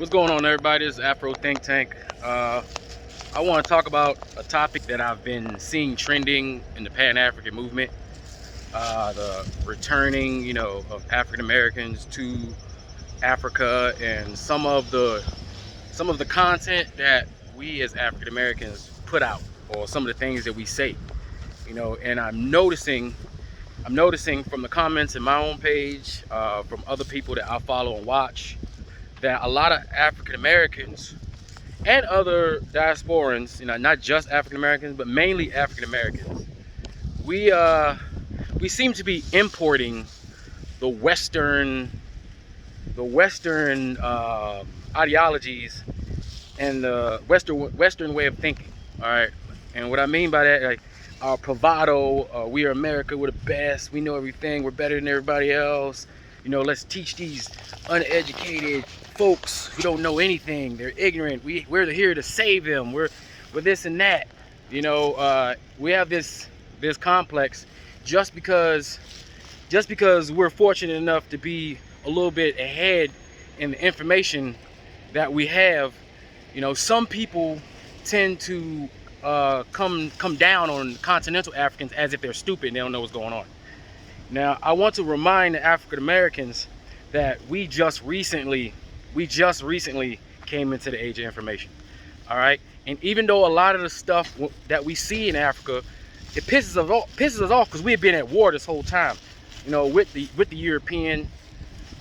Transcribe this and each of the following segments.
What's going on, everybody? This is Afro Think Tank. I want to talk about a topic that I've been seeing trending in the Pan-African movement. The returning, of African Americans to Africa, and some of the content that we as African Americans put out, or some of the things that we say. And I'm noticing from the comments in my own page, from other people that I follow and watch, that a lot of African Americans and other diasporans, not just African Americans, but mainly African Americans, we seem to be importing the Western ideologies and the Western way of thinking. All right, and what I mean by that, like our bravado, we are America, we're the best, we know everything, we're better than everybody else. Let's teach these uneducated folks who don't know anything. They're ignorant. We're here to save them. We're this and that. We have this complex just because we're fortunate enough to be a little bit ahead in the information that we have. Some people tend to come down on continental Africans as if they're stupid and they don't know what's going on. Now, I want to remind the African Americans that we just recently came into the age of information. All right, and even though a lot of the stuff that we see in Africa, it pisses us off because we have been at war this whole time. With the European,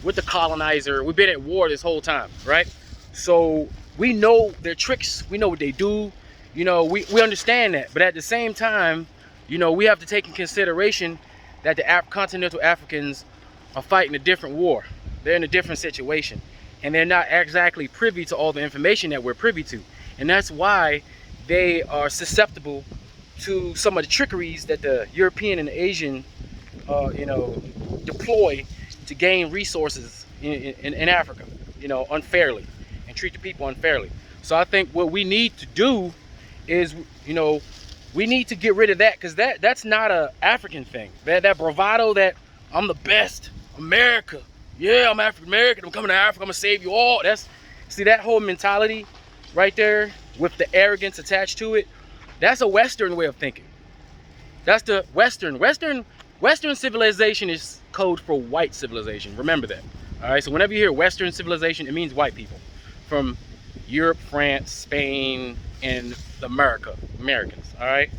with the colonizer, we've been at war this whole time, right? So we know their tricks, we know what they do. We understand that, but at the same time, we have to take in consideration that the continental Africans are fighting a different war. They're in a different situation, and they're not exactly privy to all the information that we're privy to. And that's why they are susceptible to some of the trickeries that the European and the Asian deploy to gain resources in Africa, unfairly, and treat the people unfairly. So I think what we need to do is, we need to get rid of that, because that's not a African thing. That bravado that I'm the best, America. Yeah, I'm African American. I'm coming to Africa. I'm gonna save you all. See that whole mentality right there with the arrogance attached to it. That's a Western way of thinking. That's the Western civilization is code for white civilization. Remember that. All right. So whenever you hear Western civilization, it means white people from Europe, France, Spain, and Americans. All right.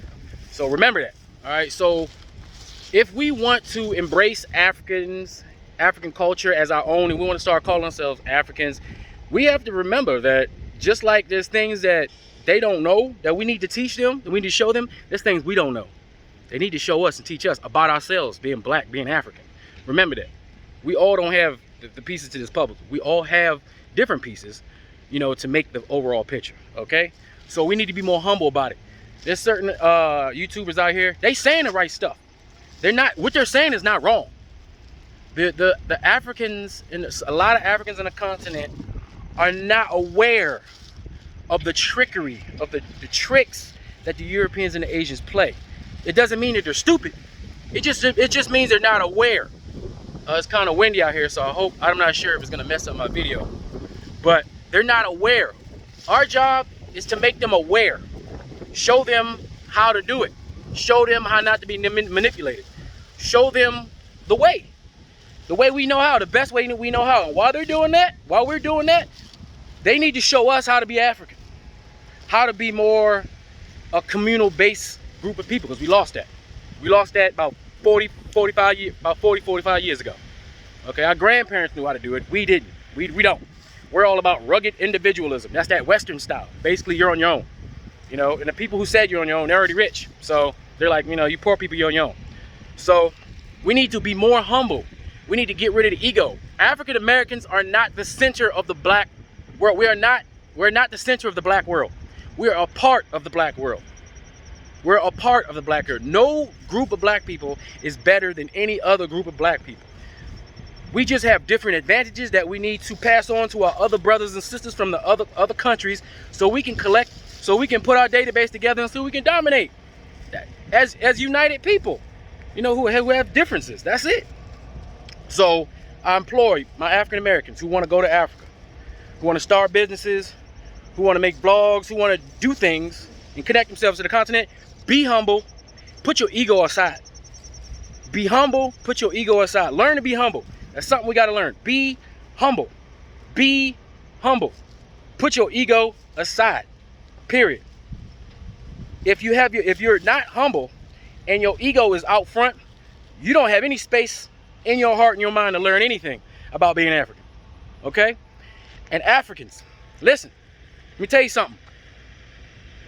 So remember that. All right. So if we want to embrace African culture as our own, and we want to start calling ourselves Africans, we have to remember that just like there's things that they don't know that we need to teach them, that we need to show them, there's things we don't know. They need to show us and teach us about ourselves, being black, being African. Remember that. We all don't have the pieces to this puzzle. We all have different pieces, to make the overall picture, okay? So we need to be more humble about it. There's certain YouTubers out here, they saying the right stuff. What they're saying is not wrong. The Africans, and a lot of Africans on the continent, are not aware of the trickery, of the tricks that the Europeans and the Asians play. It doesn't mean that they're stupid. It just means they're not aware. It's kind of windy out here, so I'm not sure if it's gonna mess up my video, but they're not aware. Our job is to make them aware. Show them how to do it. Show them how not to be manipulated. Show them the way we know how, the best way we know how. And while we're doing that, they need to show us how to be African, how to be more a communal-based group of people, because we lost that. We lost that about 45 years ago. Okay, our grandparents knew how to do it. We didn't. We don't. We're all about rugged individualism. That's that Western style. Basically, you're on your own. And the people who said you're on your own, they're already rich. So they're like, you poor people, you're on your own. So we need to be more humble. We need to get rid of the ego. African Americans are not the center of the black world. We're not the center of the black world. We're a part of the black world. We're a part of the black world. No group of black people is better than any other group of black people. We just have different advantages that we need to pass on to our other brothers and sisters from the other countries, so we can put our database together, and so we can dominate as united people, who have differences. That's it. So I implore my African Americans who want to go to Africa, who want to start businesses, who want to make blogs, who want to do things and connect themselves to the continent, be humble. Put your ego aside. Be humble. Put your ego aside. Learn to be humble. That's something we got to learn. Be humble. Be humble. Put your ego aside. Period. If you're not humble and your ego is out front, you don't have any space in your heart and your mind to learn anything about being African. Okay? And Africans, listen, let me tell you something.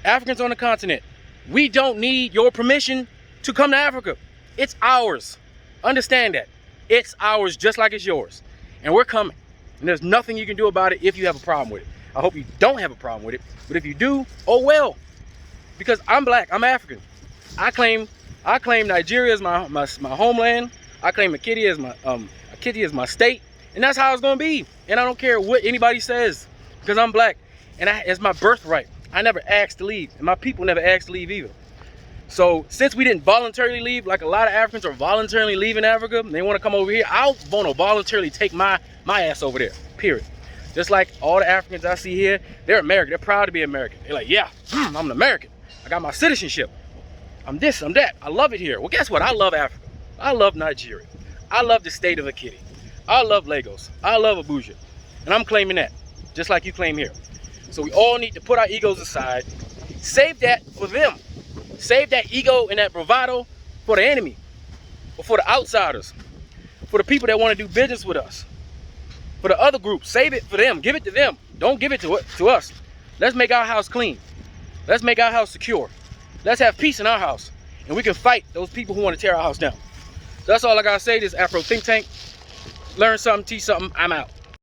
Africans on the continent, we don't need your permission to come to Africa. It's ours. Understand that. It's ours just like it's yours. And we're coming. And there's nothing you can do about it if you have a problem with it. I hope you don't have a problem with it. But if you do, oh well. Because I'm black, I'm African. I claim Nigeria as my homeland. I claim Akiti as my state. And that's how it's gonna be. And I don't care what anybody says, because I'm black. And it's my birthright. I never asked to leave. And my people never asked to leave either. So since we didn't voluntarily leave, like a lot of Africans are voluntarily leaving Africa, and they want to come over here, I want to voluntarily take my ass over there, period. Just like all the Africans I see here, they're American. They're proud to be American. They're like, yeah, I'm an American. I got my citizenship. I'm this, I'm that. I love it here. Well, guess what? I love Africa. I love Nigeria. I love the state of Akiti. I love Lagos. I love Abuja. And I'm claiming that, just like you claim here. So we all need to put our egos aside. Save that for them. Save that ego and that bravado for the enemy, or for the outsiders, for the people that want to do business with us, for the other groups. Save it for them. Give it to them. Don't give it to us. Let's make our house clean. Let's make our house secure. Let's have peace in our house, and we can fight those people who want to tear our house down. So that's all I gotta say. This Afro Think Tank. Learn something, teach something. I'm out.